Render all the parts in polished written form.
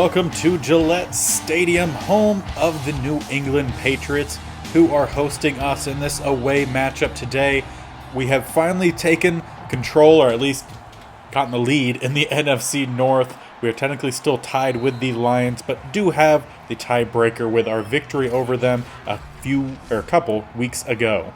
welcome to Gillette Stadium, home of the New England Patriots, who are hosting us in this away matchup today. We have finally taken control, or at least gotten the lead in the NFC North. We are technically still tied with the Lions, but do have the tiebreaker with our victory over them a couple weeks ago.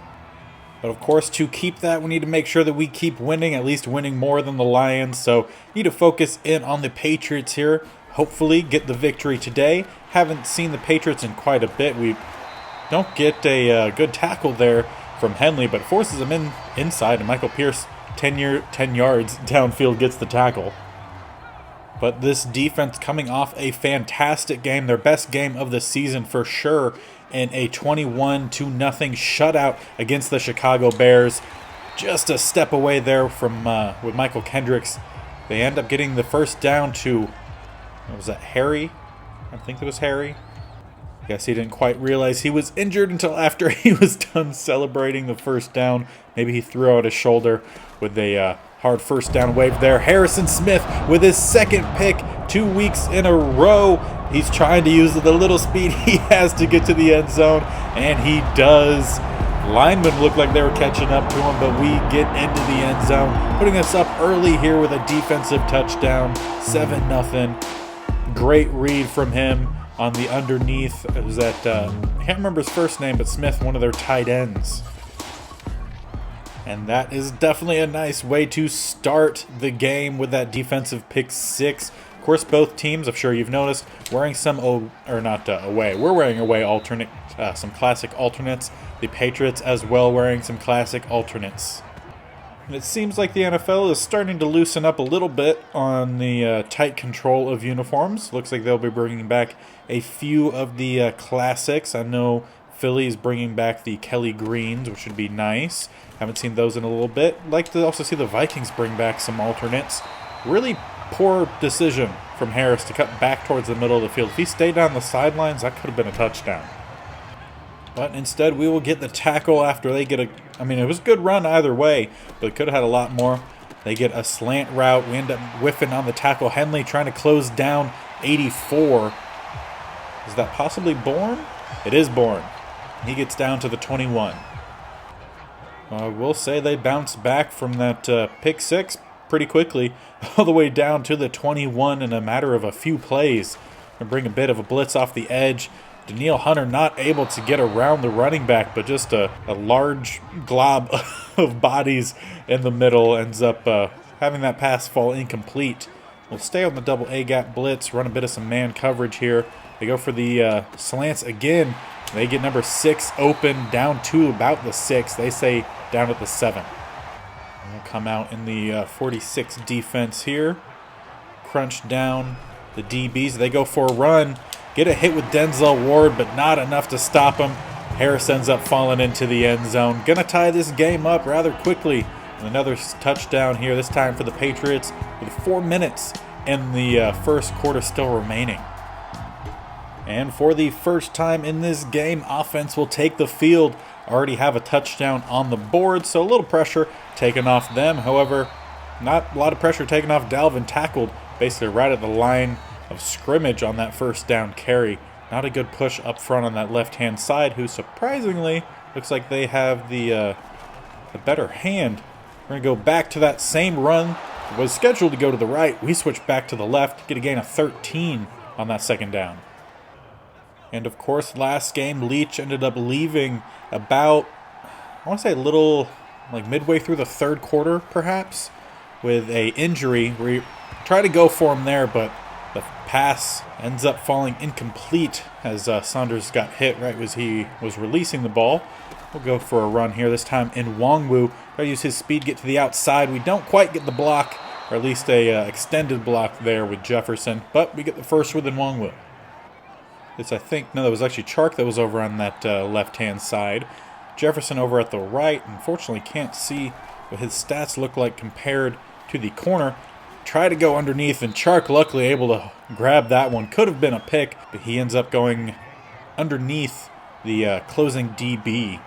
But of course, to keep that, we need to make sure that we keep winning, at least winning more than the Lions. So need to focus in on the Patriots here. Hopefully get the victory today. Haven't seen the Patriots in quite a bit. We don't get a good tackle there from Henley, but forces him inside, and Michael Pierce 10 yards downfield gets the tackle. But this defense coming off a fantastic game, their best game of the season for sure, in a 21-0 shutout against the Chicago Bears. Just a step away there from with Michael Kendricks. They end up getting the first down to, what was that, Harry? I think it was Harry. I guess he didn't quite realize he was injured until after he was done celebrating the first down. Maybe he threw out his shoulder with a hard first down wave there. Harrison Smith with his second pick 2 weeks in a row. He's trying to use the little speed he has to get to the end zone, and he does. Linemen look like they were catching up to him, but we get into the end zone, putting us up early here with a defensive touchdown, 7-0. Great read from him on the underneath. It was that, I can't remember his first name, but Smith, one of their tight ends. And that is definitely a nice way to start the game with that defensive pick six. Of course, both teams, I'm sure you've noticed, wearing some away. We're wearing away alternate, some classic alternates. The Patriots as well wearing some classic alternates. And it seems like the NFL is starting to loosen up a little bit on the tight control of uniforms. Looks like they'll be bringing back a few of the classics. I know Philly is bringing back the Kelly Greens, which would be nice. Haven't seen those in a little bit. Like to also see the Vikings bring back some alternates. Really poor decision from Harris to cut back towards the middle of the field. If he stayed on the sidelines, that could have been a touchdown. But instead, we will get the tackle after they get it was a good run either way, but could have had a lot more. They get a slant route. We end up whiffing on the tackle. Henley trying to close down 84. Is that possibly Bourne? It is Bourne. He gets down to the 21. I will say they bounced back from that pick six pretty quickly, all the way down to the 21 in a matter of a few plays. And bring a bit of a blitz off the edge. Danielle Hunter not able to get around the running back, but just a large glob of bodies in the middle ends up having that pass fall incomplete. We'll stay on the double A-gap blitz, run a bit of some man coverage here. They go for the slants again. They get number 6 open, down to about the 6. They say down at the 7. We'll come out in the 46 defense here. Crunch down the DBs. They go for a run. Get a hit with Denzel Ward, but not enough to stop him. Harris ends up falling into the end zone. Gonna tie this game up rather quickly. And another touchdown here, this time for the Patriots, with 4 minutes in the first quarter still remaining. And for the first time in this game, offense will take the field. Already have a touchdown on the board, so a little pressure taken off them. However, not a lot of pressure taken off Dalvin, tackled basically right at the line of scrimmage on that first down carry. Not a good push up front on that left-hand side, who surprisingly looks like they have the better hand. We're going to go back to that same run. It was scheduled to go to the right. We switch back to the left, get a gain of 13 on that second down. And of course, last game, Leach ended up leaving about, I want to say a little, like midway through the third quarter, perhaps, with a injury. We try to go for him there, but the pass ends up falling incomplete as Saunders got hit right as he was releasing the ball. We'll go for a run here, this time in Nwangwu. Try to use his speed, get to the outside. We don't quite get the block, or at least a extended block there with Jefferson, but we get the first with Nwangwu. That was actually Chark that was over on that left-hand side. Jefferson over at the right. Unfortunately, can't see what his stats look like compared to the corner. Try to go underneath, and Chark luckily able to grab that one. Could have been a pick, but he ends up going underneath the closing DB.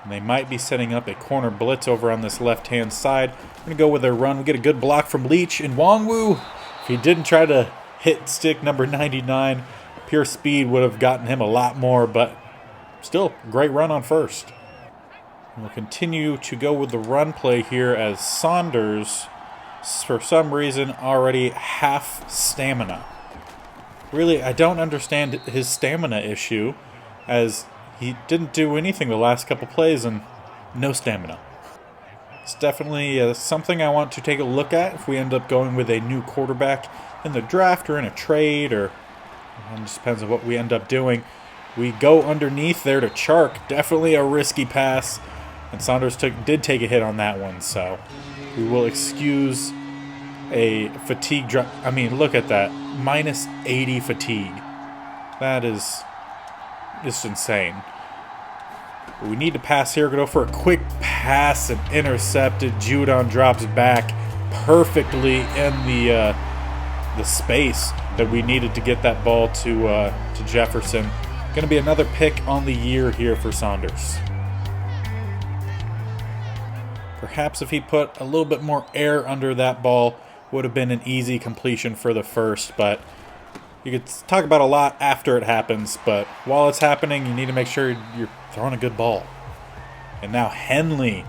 And they might be setting up a corner blitz over on this left-hand side. We're going to go with their run. We get a good block from Leach, and Nwangwu, if he didn't try to hit stick number 99. Pure speed would have gotten him a lot more, but still, great run on first. And we'll continue to go with the run play here as Saunders, for some reason, already half stamina. Really, I don't understand his stamina issue, as he didn't do anything the last couple plays and no stamina. It's definitely something I want to take a look at if we end up going with a new quarterback in the draft or in a trade, or it just depends on what we end up doing. We go underneath there to Chark. Definitely a risky pass, and Saunders did take a hit on that one, so we will excuse a fatigue drop. I mean, look at that. Minus 80 fatigue. That is just insane. We need to pass here. Go for a quick pass and intercepted. Judon drops back perfectly in the space that we needed to get that ball to Jefferson. Going to be another pick on the year here for Saunders. Perhaps if he put a little bit more air under that ball, would have been an easy completion for the first, but you could talk about a lot after it happens, but while it's happening, you need to make sure you're throwing a good ball. And now Henley,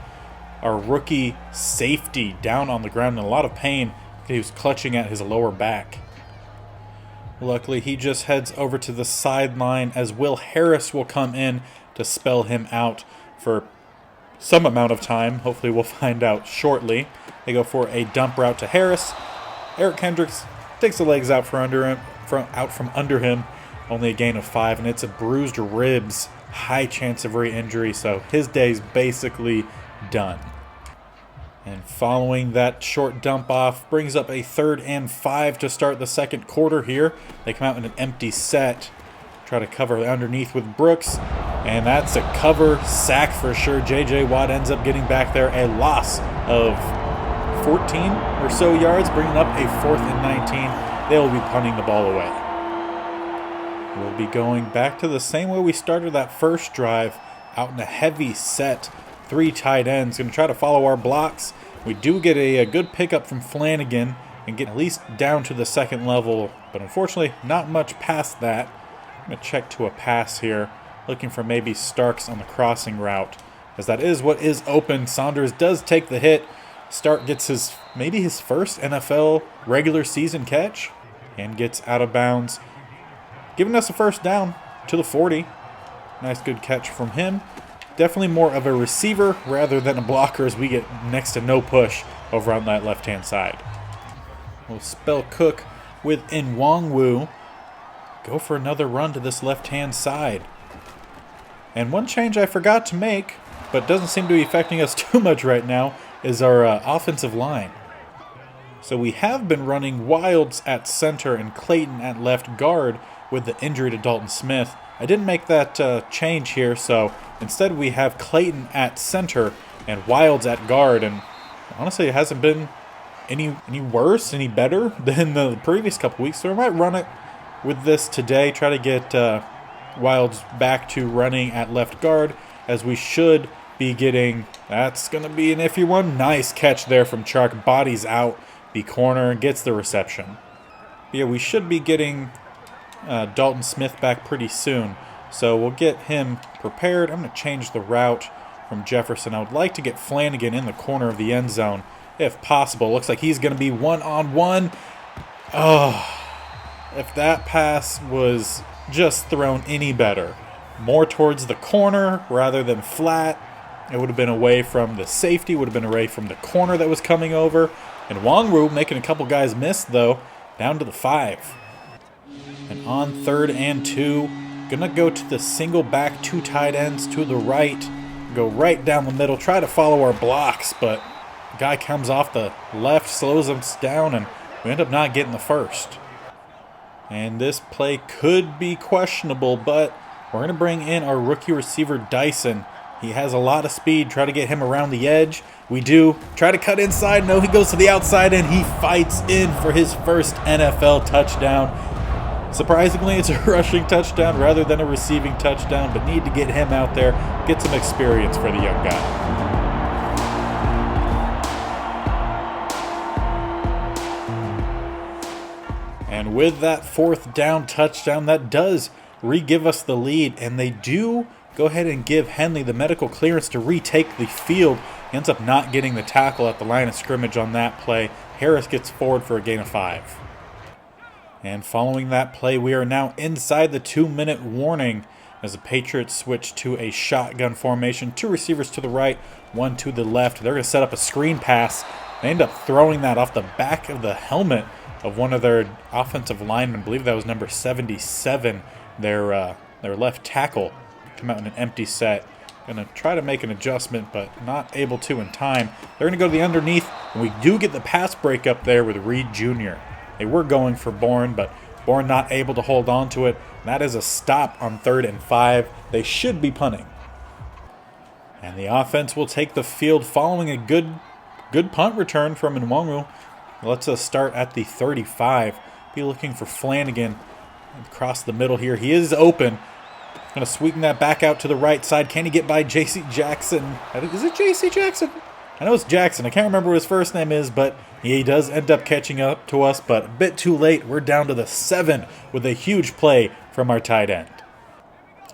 our rookie safety, down on the ground in a lot of pain. He was clutching at his lower back. Luckily, he just heads over to the sideline as Will Harris will come in to spell him out for some amount of time. Hopefully we'll find out shortly. They go for a dump route to Harris. Eric Kendricks takes the legs out from under him. Only a gain of 5, and it's a bruised ribs. High chance of re-injury, so his day's basically done. And following that short dump off, brings up a 3rd and 5 to start the second quarter here. They come out in an empty set. Try to cover underneath with Brooks. And that's a cover sack for sure. J.J. Watt ends up getting back there. A loss of 14 or so yards, bringing up a 4th and 19. They will be punting the ball away. We'll be going back to the same way we started that first drive, out in a heavy set. 3 tight ends. Going to try to follow our blocks. We do get a good pickup from Flanagan and get at least down to the second level, but unfortunately not much past that. I'm going to check to a pass here, looking for maybe Starks on the crossing route, as that is what is open. Saunders does take the hit. Stark gets maybe his first NFL regular season catch and gets out of bounds, giving us a first down to the 40. Nice good catch from him. Definitely more of a receiver rather than a blocker, as we get next to no push over on that left-hand side. We'll spell Cook with Nwangwu. Go for another run to this left-hand side. And one change I forgot to make, but doesn't seem to be affecting us too much right now, is our offensive line. So we have been running Wilds at center and Clayton at left guard with the injury to Dalton Smith. I didn't make that change here, so instead we have Clayton at center and Wilds at guard, and honestly it hasn't been any worse, any better than the previous couple weeks, so I might run it with this today, try to get Wilds back to running at left guard, as we should be getting, that's going to be an iffy one. Nice catch there from Chark, bodies out the corner, gets the reception. Yeah, we should be getting Dalton Smith back pretty soon, so we'll get him prepared. I'm going to change the route from Jefferson. I would like to get Flanagan in the corner of the end zone if possible. Looks like he's going to be one-on-one. Oh, if that pass was just thrown any better, more towards the corner rather than flat, it would have been away from the safety, would have been away from the corner that was coming over. And Nwangwu making a couple guys miss, though, down to the 5. And on 3rd and 2, gonna go to the single back, 2 tight ends to the right, go right down the middle, try to follow our blocks, but the guy comes off the left, slows us down, and we end up not getting the first. And this play could be questionable, but we're gonna bring in our rookie receiver Dyson. He has a lot of speed, try to get him around the edge. We do. Try to cut inside. No, he goes to the outside, and he fights in for his first NFL touchdown. Surprisingly, it's a rushing touchdown rather than a receiving touchdown, but need to get him out there, get some experience for the young guy. And And with that 4th down touchdown, that does re-give us the lead. And they do go ahead and give Henley the medical clearance to retake the field. He ends up not getting the tackle at the line of scrimmage on that play. Harris gets forward for a gain of 5. And following that play, we are now inside the 2-minute warning as the Patriots switch to a shotgun formation. 2 receivers to the right, 1 to the left. They're going to set up a screen pass. They end up throwing that off the back of the helmet of one of their offensive linemen. I believe that was number 77, their left tackle. Come out in an empty set. Going to try to make an adjustment, but not able to in time. They're going to go to the underneath, and we do get the pass break up there with Reed Jr. They were going for Bourne, but Bourne not able to hold on to it. That is a stop on 3rd and 5. They should be punting. And the offense will take the field following a good punt return from Nwangwu. Let's start at the 35. Be looking for Flanagan across the middle here. He is open. Going to sweeten that back out to the right side. Can he get by J.C. Jackson? Is it J.C. Jackson? I know it's Jackson. I can't remember what his first name is, but he does end up catching up to us, but a bit too late. We're down to the 7 with a huge play from our tight end.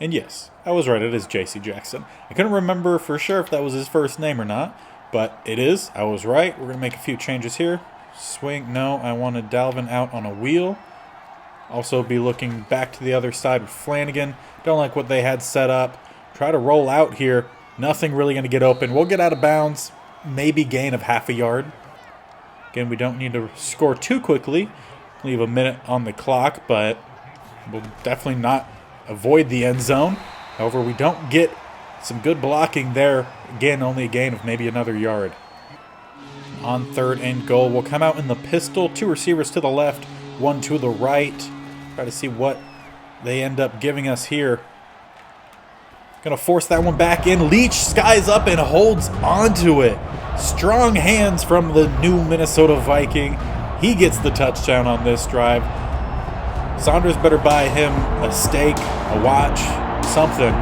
And yes, I was right. It is J.C. Jackson. I couldn't remember for sure if that was his first name or not, but it is. I was right. We're going to make a few changes here. Swing. No, I wanted Dalvin out on a wheel. Also be looking back to the other side with Flanagan. Don't like what they had set up. Try to roll out here. Nothing really going to get open. We'll get out of bounds. Maybe gain of half a yard. Again, we don't need to score too quickly. Leave a minute on the clock, but we'll definitely not avoid the end zone. However, we don't get some good blocking there. Again, only a gain of maybe another yard. On 3rd and goal, we'll come out in the pistol. 2 receivers to the left, 1 to the right. Try to see what they end up giving us here. Going to force that one back in. Leach skies up and holds onto it. Strong hands from the new Minnesota Viking. He gets the touchdown on this drive. Saunders better buy him a steak, a watch, something,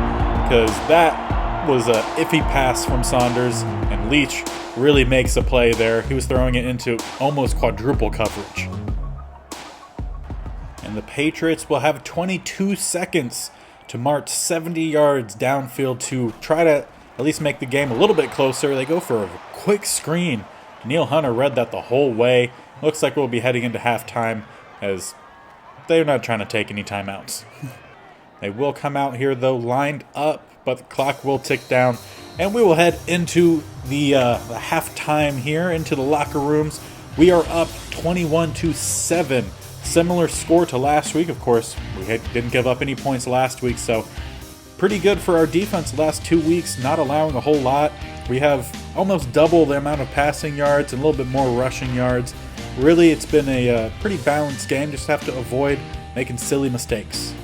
because that was a iffy pass from Saunders, and Leach really makes a play there. He was throwing it into almost quadruple coverage. And the Patriots will have 22 seconds to march 70 yards downfield to try to at least make the game a little bit closer. They go for a quick screen. Neil Hunter read that the whole way. Looks like we'll be heading into halftime as they're not trying to take any timeouts. They will come out here, though, lined up, but the clock will tick down. And we will head into the halftime here, into the locker rooms. We are up 21-7. Similar score to last week. Of course, we didn't give up any points last week, so pretty good for our defense the last 2 weeks, not allowing a whole lot. We have almost double the amount of passing yards and a little bit more rushing yards. Really, it's been a pretty balanced game. Just have to avoid making silly mistakes.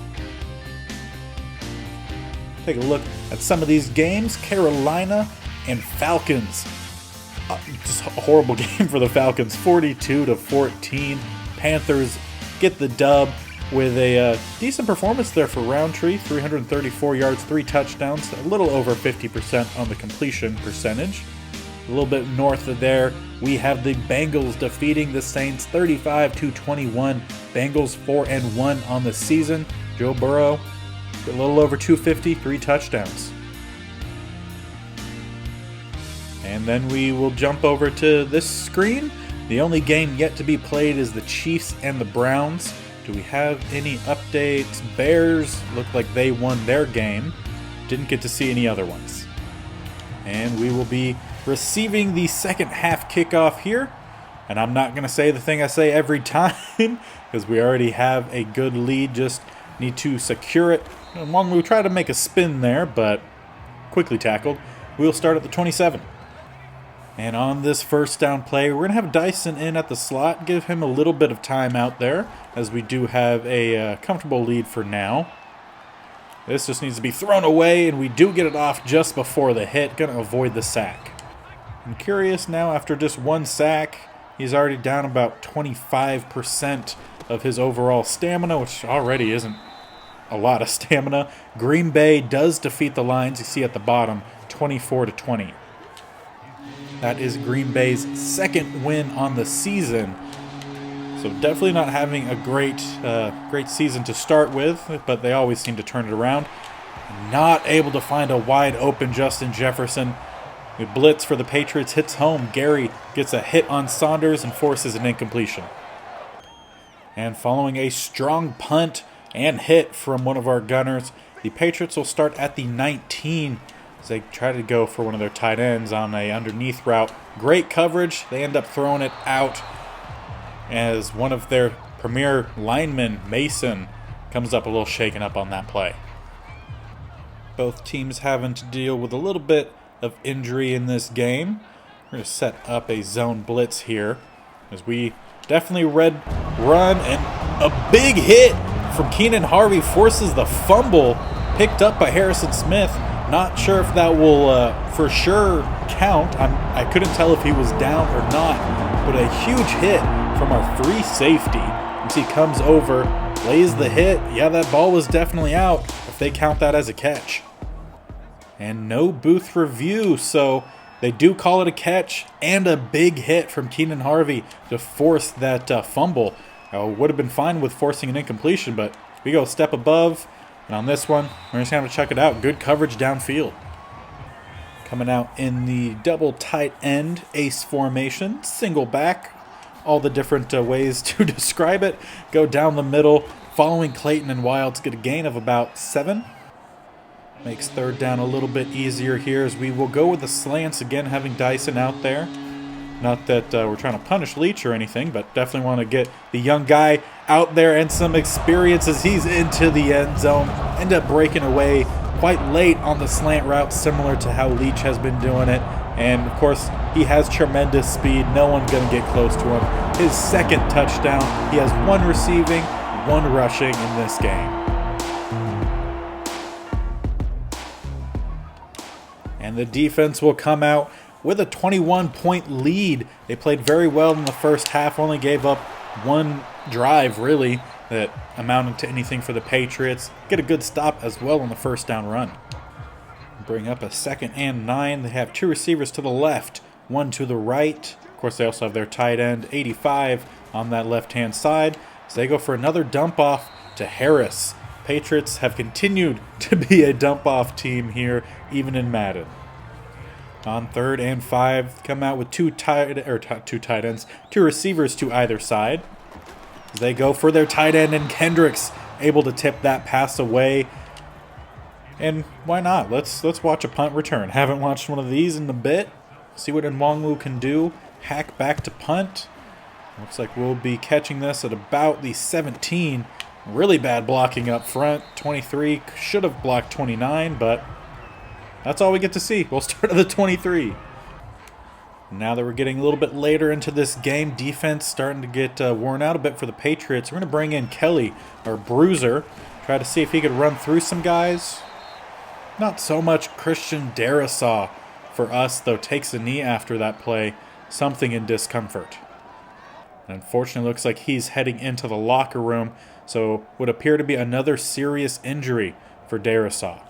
Take a look at some of these games. Carolina and Falcons. Just a horrible game for the Falcons. 42-14. Panthers get the dub with a decent performance there for Roundtree. 334 yards, 3 touchdowns, a little over 50% on the completion percentage. A little bit north of there, we have the Bengals defeating the Saints 35-21. Bengals 4-1 on the season. Joe Burrow, a little over 250, 3 touchdowns. And then we will jump over to this screen. The only game yet to be played is the Chiefs and the Browns. Do we have any updates? Bears look like they won their game. Didn't get to see any other ones. And we will be receiving the second half kickoff here. And I'm not going to say the thing I say every time because we already have a good lead. Just need to secure it. Nwangwu tried to make a spin there, but quickly tackled. We'll start at the 27. And on this first down play, we're going to have Dyson in at the slot, give him a little bit of time out there, as we do have a comfortable lead for now. This just needs to be thrown away, and we do get it off just before the hit. Going to avoid the sack. I'm curious now, after just 1 sack, he's already down about 25% of his overall stamina, which already isn't a lot of stamina. Green Bay does defeat the Lions, you see at the bottom, 24-20. That is Green Bay's second win on the season. So definitely not having a great season to start with, but they always seem to turn it around. Not able to find a wide open Justin Jefferson. The blitz for the Patriots hits home. Gary gets a hit on Saunders and forces an incompletion. And following a strong punt and hit from one of our gunners, the Patriots will start at the 19 as they try to go for one of their tight ends on a underneath route. Great coverage. They end up throwing it out as one of their premier linemen, Mason, comes up a little shaken up on that play. Both teams having to deal with a little bit of injury in this game. We're going to set up a zone blitz here as we definitely run, and a big hit from Keenan Harvey forces the fumble picked up by Harrison Smith. Not sure if that will for sure count. I couldn't tell if he was down or not, but a huge hit from our free safety. As he comes over, lays the hit. Yeah, that ball was definitely out if they count that as a catch. And no booth review, so they do call it a catch and a big hit from Keenan Harvey to force that fumble. Would have been fine with forcing an incompletion, but we go a step above. And on this one, we're just going to check it out. Good coverage downfield. Coming out in the double tight end ace formation, single back. All the different ways to describe it. Go down the middle, following Clayton and Wilds, get a gain of about 7. Makes third down a little bit easier here as we will go with the slants again, having Dyson out there. Not that we're trying to punish Leach or anything, but definitely want to get the young guy out there and some experience as he's into the end zone. End up breaking away quite late on the slant route, similar to how Leach has been doing it. And, of course, he has tremendous speed. No one's going to get close to him. His second touchdown. He has 1 receiving, 1 rushing in this game. And the defense will come out with a 21-point lead. They played very well in the first half, only gave up 1 drive, really, that amounted to anything for the Patriots. Get a good stop as well on the first down run. Bring up a 2nd and 9. They have 2 receivers to the left, 1 to the right. Of course, they also have their tight end, 85, on that left-hand side. So they go for another dump-off to Harris. Patriots have continued to be a dump-off team here, even in Madden. On 3rd and 5, come out with 2 tight ends, 2 receivers to either side. They go for their tight end, and Kendricks able to tip that pass away. And why not? Let's watch a punt return. Haven't watched one of these in a bit. See what Nwangwu can do. Hack back to punt. Looks like we'll be catching this at about the 17. Really bad blocking up front. 23 should have blocked 29, but that's all we get to see. We'll start at the 23. Now that we're getting a little bit later into this game, defense starting to get worn out a bit for the Patriots. We're going to bring in Kelly, our bruiser. Try to see if he could run through some guys. Not so much Christian Darrisaw for us, though, takes a knee after that play. Something in discomfort. And unfortunately, looks like he's heading into the locker room, so would appear to be another serious injury for Darrisaw.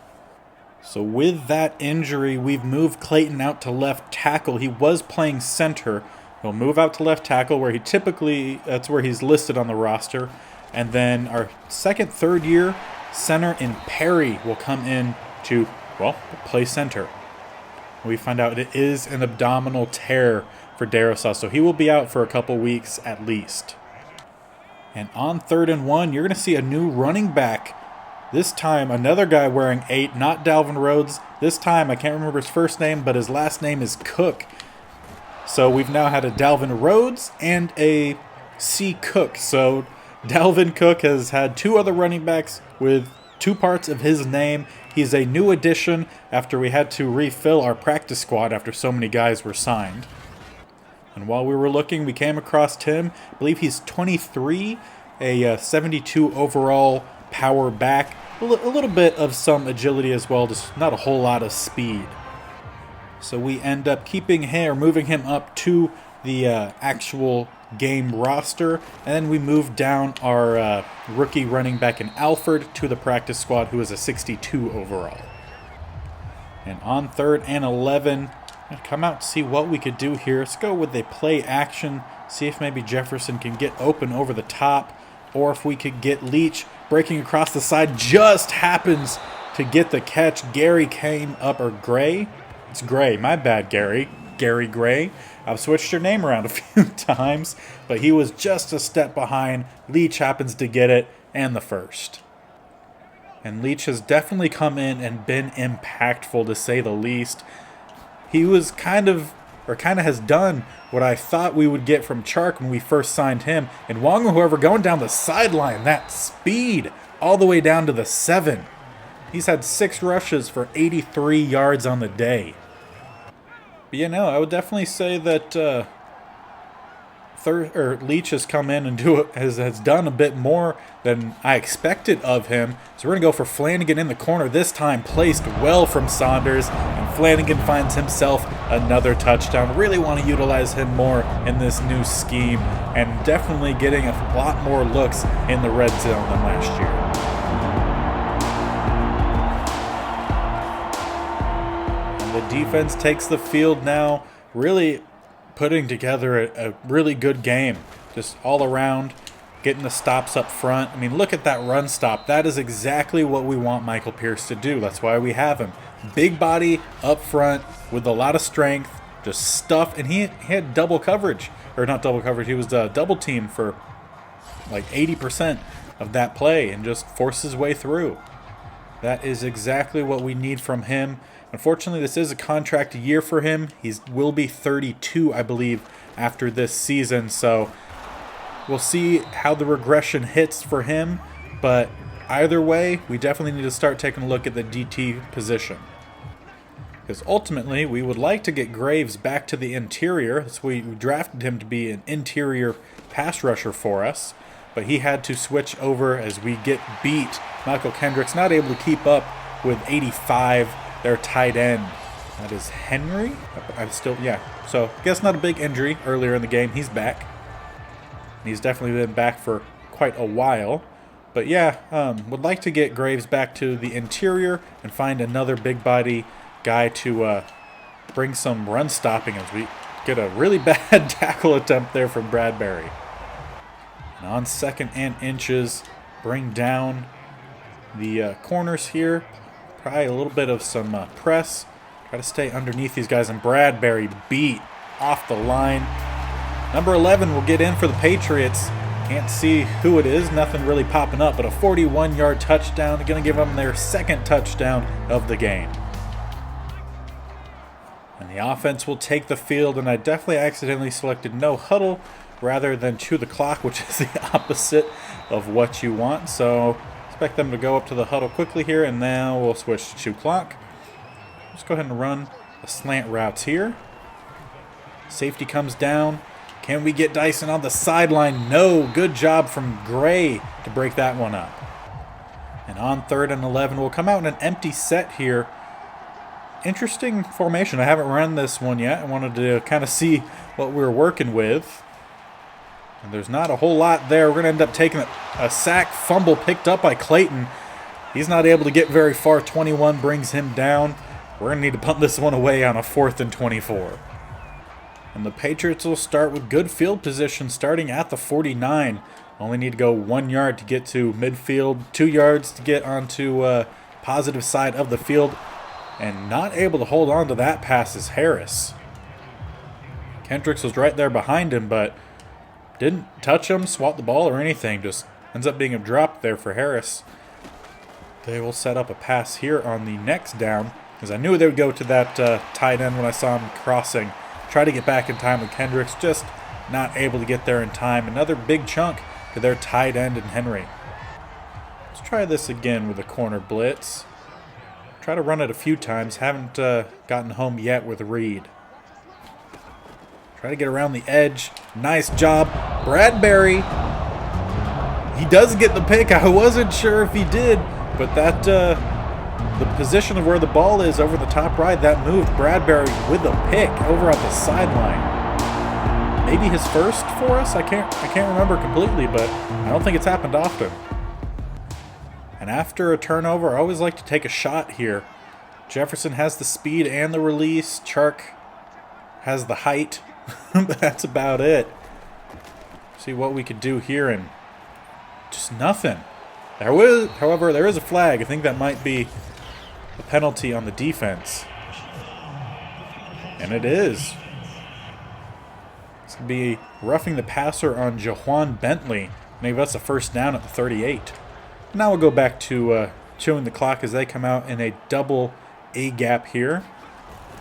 So with that injury, we've moved Clayton out to left tackle. He was playing center. He'll move out to left tackle where that's where he's listed on the roster. And then our 2nd, 3rd year center in Perry will come in to, play center. We find out it is an abdominal tear for Darrisaw, so he will be out for a couple weeks at least. And on 3rd and 1, you're going to see a new running back. This time, another guy wearing 8, not Dalvin Rhodes. This time, I can't remember his first name, but his last name is Cook. So we've now had a Dalvin Rhodes and a C. Cook. So Dalvin Cook has had 2 other running backs with 2 parts of his name. He's a new addition after we had to refill our practice squad after so many guys were signed. And while we were looking, we came across Tim. I believe he's 23, a 72 overall power back. A little bit of some agility as well, just not a whole lot of speed. So we end up keeping him or moving him up to the actual game roster, and then we move down our rookie running back in Alford to the practice squad, who is a 62 overall. And on 3rd and 11, I'd come out to see what we could do here. Let's go with a play action. See if maybe Jefferson can get open over the top. Or if we could get Leach breaking across the side. Just happens to get the catch. Gary came up, or Gray? It's Gray. My bad, Gary. Gary Gray. I've switched your name around a few times. But he was just a step behind. Leach happens to get it. And the first. And Leach has definitely come in and been impactful, to say the least. He was kind of has done what I thought we would get from Chark when we first signed him. And Nwangwu, however, going down the sideline, that speed, all the way down to the 7. He's had 6 rushes for 83 yards on the day. But I would definitely say that Leach has come in and has done a bit more than I expected of him. So we're going to go for Flanagan in the corner, this time placed well from Saunders, and Flanagan finds himself another touchdown. Really want to utilize him more in this new scheme, and definitely getting a lot more looks in the red zone than last year. And the defense takes the field now, really putting together a really good game, just all around, getting the stops up front. I mean, look at that run stop. That is exactly what we want Michael Pierce to do. That's why we have him. Big body up front with a lot of strength, just stuff. And he had double coverage, or not double coverage, he was double teamed for like 80% of that play and just forced his way through. That is exactly what we need from him. Unfortunately, this is a contract year for him. He will be 32, I believe, after this season. So we'll see how the regression hits for him. But either way, we definitely need to start taking a look at the DT position. Because ultimately, we would like to get Graves back to the interior. So we drafted him to be an interior pass rusher for us. But he had to switch over as we get beat. Michael Kendrick's not able to keep up with 85. Their tight end. That is Henry. So I guess not a big injury earlier in the game. He's back. He's definitely been back for quite a while. But would like to get Graves back to the interior and find another big body guy to bring some run stopping as we get a really bad tackle attempt there from Bradbury. And on 2nd and inches, bring down the corners here. Probably a little bit of some press. Try to stay underneath these guys. And Bradbury beat off the line. Number 11 will get in for the Patriots. Can't see who it is. Nothing really popping up. But a 41-yard touchdown. Going to give them their 2nd touchdown of the game. And the offense will take the field. And I definitely accidentally selected no huddle rather than chew the clock, which is the opposite of what you want. So expect them to go up to the huddle quickly here, and now we'll switch to chew clock. Let's go ahead and run the slant routes here. Safety comes down. Can we get Dyson on the sideline? No. Good job from Gray to break that one up. And on 3rd and 11, we'll come out in an empty set here. Interesting formation. I haven't run this one yet. I wanted to kind of see what we were working with. And there's not a whole lot there. We're going to end up taking a sack, fumble picked up by Clayton. He's not able to get very far. 21 brings him down. We're going to need to punt this one away on a 4th and 24. And the Patriots will start with good field position starting at the 49. Only need to go 1 yard to get to midfield, 2 yards to get onto positive side of the field. And not able to hold on to that pass is Harris. Kendricks was right there behind him, but didn't touch him, swat the ball, or anything. Just ends up being a drop there for Harris. They will set up a pass here on the next down, because I knew they would go to that tight end when I saw him crossing. Try to get back in time with Kendricks, just not able to get there in time. Another big chunk to their tight end and Henry. Let's try this again with a corner blitz. Try to run it a few times. Haven't gotten home yet with Reed. Try to get around the edge. Nice job. Bradbury. He does get the pick. I wasn't sure if he did, but that the position of where the ball is over the top right, that moved Bradbury with a pick over at the sideline. Maybe his first for us? I can't remember completely, but I don't think it's happened often. And after a turnover, I always like to take a shot here. Jefferson has the speed and the release. Chark has the height. But that's about it. See what we could do here, and just nothing. However, there is a flag. I think that might be a penalty on the defense. And it is. It's going to be roughing the passer on Jaquan Bentley. Maybe that's a first down at the 38. Now we'll go back to chewing the clock as they come out in a double A gap here.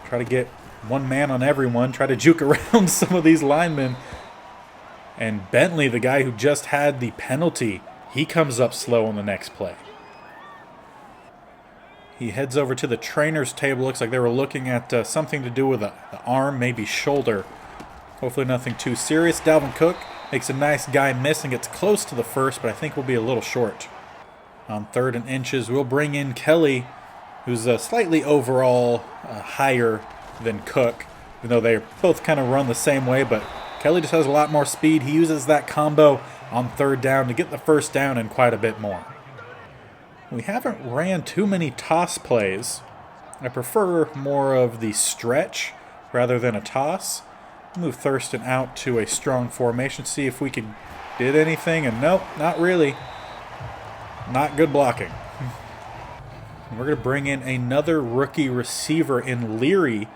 Try to get one man on everyone. Try to juke around some of these linemen. And Bentley, the guy who just had the penalty, he comes up slow on the next play. He heads over to the trainer's table. Looks like they were looking at something to do with the arm, maybe shoulder. Hopefully nothing too serious. Dalvin Cook makes a nice guy miss and gets close to the first, but I think we'll be a little short. On 3rd and inches, we'll bring in Kelly, who's slightly overall higher than Cook, even though they both kind of run the same way, but Kelly just has a lot more speed. He uses that combo on 3rd down to get the first down and quite a bit more. We haven't ran too many toss plays. I prefer more of the stretch rather than a toss. Move Thurston out to a strong formation, see if we could did anything, and nope, not really. Not good blocking. We're going to bring in another rookie receiver in Leary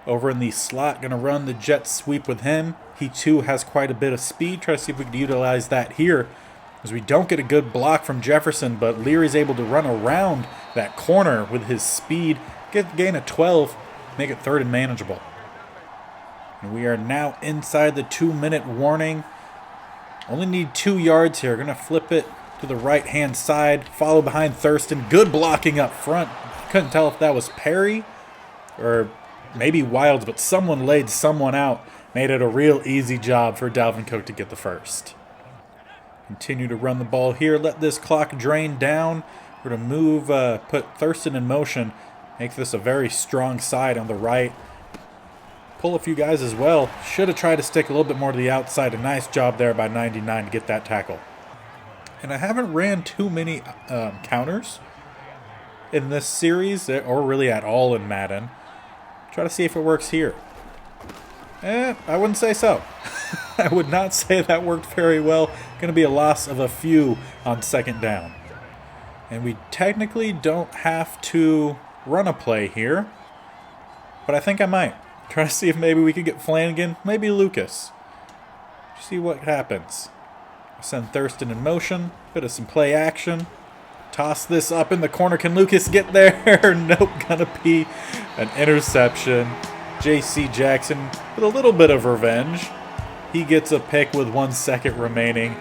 over in the slot. Going to run the jet sweep with him. He too has quite a bit of speed. Try to see if we can utilize that here, as we don't get a good block from Jefferson, but Leary's able to run around that corner with his speed, get the gain of 12, make it 3rd and manageable. And we are now inside the 2-minute warning. Only need 2 yards here. Going to flip it to the right-hand side, follow behind Thurston. Good blocking up front. Couldn't tell if that was Perry or maybe Wilds, but someone laid someone out. Made it a real easy job for Dalvin Cook to get the first. Continue to run the ball here. Let this clock drain down. We're going to move, put Thurston in motion. Make this a very strong side on the right. Pull a few guys as well. Should have tried to stick a little bit more to the outside. A nice job there by 99 to get that tackle. And I haven't ran too many counters in this series, or really at all in Madden. Try to see if it works here. I wouldn't say so. I would not say that worked very well. Going to be a loss of a few on 2nd down. And we technically don't have to run a play here, but I think I might. Try to see if maybe we could get Flanagan, maybe Lucas. See what happens. Send Thurston in motion. Bit of some play action. Toss this up in the corner. Can Lucas get there? Nope. Gonna be an interception. J.C. Jackson with a little bit of revenge. He gets a pick with 1 second remaining.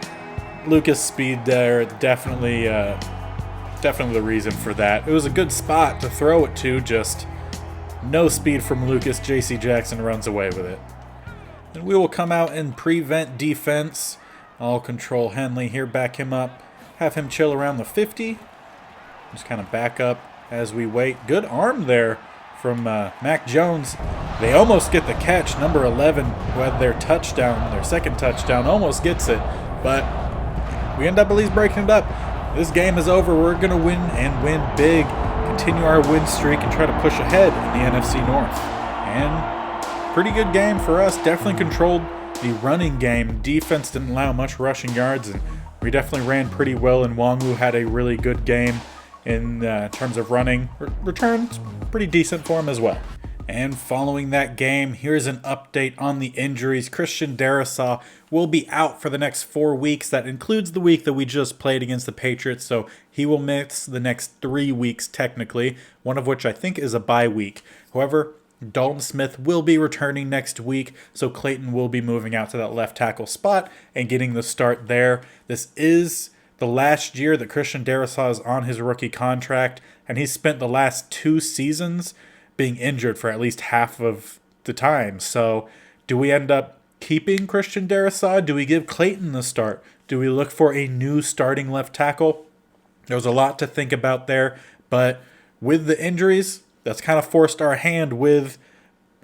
Lucas' speed there, definitely the reason for that. It was a good spot to throw it to, just no speed from Lucas. J.C. Jackson runs away with it. And we will come out and prevent defense. I'll control Henley here, back him up, have him chill around the 50. Just kind of back up as we wait. Good arm there from Mac Jones. They almost get the catch. Number 11, who had their touchdown, their 2nd touchdown, almost gets it. But we end up at least breaking it up. This game is over. We're going to win and win big. Continue our win streak and try to push ahead in the NFC North. And pretty good game for us. Definitely controlled the running game. Defense didn't allow much rushing yards, and we definitely ran pretty well. And Nwangwu had a really good game in terms of running. Returns pretty decent for him as well. And following that game, here's an update on the injuries. Christian Darrisaw will be out for the next 4 weeks. That includes the week that we just played against the Patriots, so he will miss the next 3 weeks technically, one of which I think is a bye week. However, Dalton Smith will be returning next week, so Clayton will be moving out to that left tackle spot and getting the start there. This is the last year that Christian Darrisaw is on his rookie contract, and he's spent the last 2 seasons being injured for at least half of the time. So do we end up keeping Christian Darrisaw? Do we give Clayton the start? Do we look for a new starting left tackle? There's a lot to think about there, but with the injuries, that's kind of forced our hand with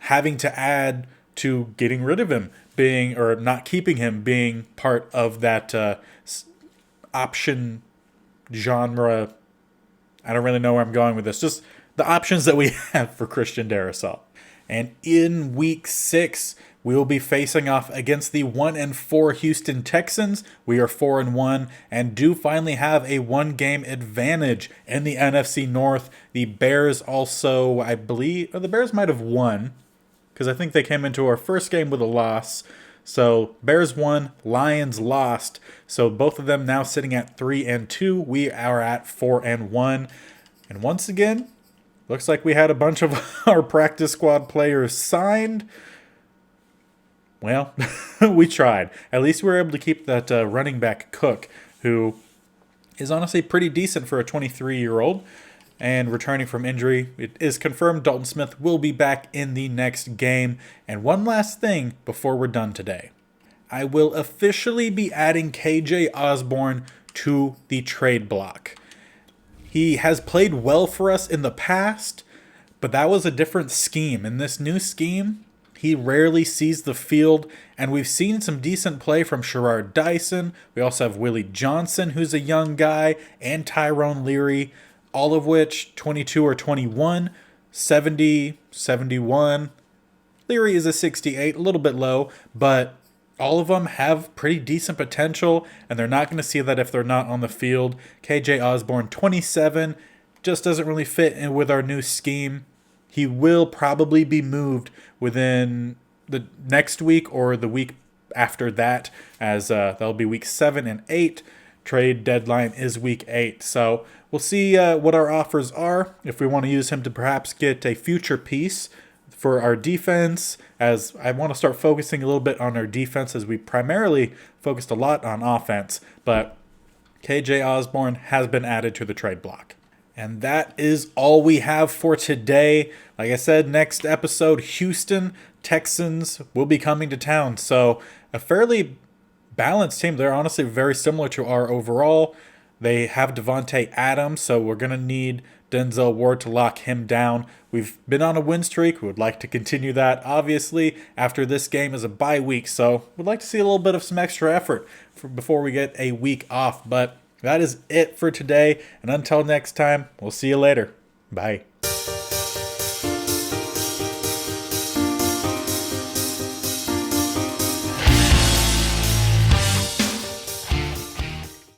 having to add to getting rid of him being, or not keeping him being part of that option genre. I don't really know where I'm going with this. Just the options that we have for Christian Darrisaw. And in week 6, we will be facing off against the 1-4 Houston Texans. We are 4-1 and do finally have a 1-game advantage in the NFC North. The Bears also, I believe, the Bears might have won because I think they came into our first game with a loss. So Bears won, Lions lost. So both of them now sitting at 3-2. We are at 4-1. And once again, looks like we had a bunch of our practice squad players signed. Well, we tried. At least we were able to keep that running back Cook, who is honestly pretty decent for a 23-year-old. And returning from injury, it is confirmed Dalton Smith will be back in the next game. And one last thing before we're done today. I will officially be adding KJ Osborne to the trade block. He has played well for us in the past, but that was a different scheme. In this new scheme, he rarely sees the field, and we've seen some decent play from Sherrard Dyson. We also have Willie Johnson, who's a young guy, and Tyrone Leary, all of which 22 or 21, 70, 71. Leary is a 68, a little bit low, but all of them have pretty decent potential, and they're not going to see that if they're not on the field. KJ Osborne, 27, just doesn't really fit in with our new scheme. He will probably be moved within the next week or the week after that, as that'll be week 7 and 8. Trade deadline is week 8. So we'll see what our offers are, if we want to use him to perhaps get a future piece for our defense, as I want to start focusing a little bit on our defense, as we primarily focused a lot on offense. But KJ Osborne has been added to the trade block. And that is all we have for today. Like I said, next episode, Houston Texans will be coming to town. So a fairly balanced team. They're honestly very similar to our overall. They have Devontae Adams, so we're going to need Denzel Ward to lock him down. We've been on a win streak. We would like to continue that. Obviously, after this game is a bye week, so we'd like to see a little bit of some extra effort before we get a week off. But that is it for today, and until next time, we'll see you later. Bye.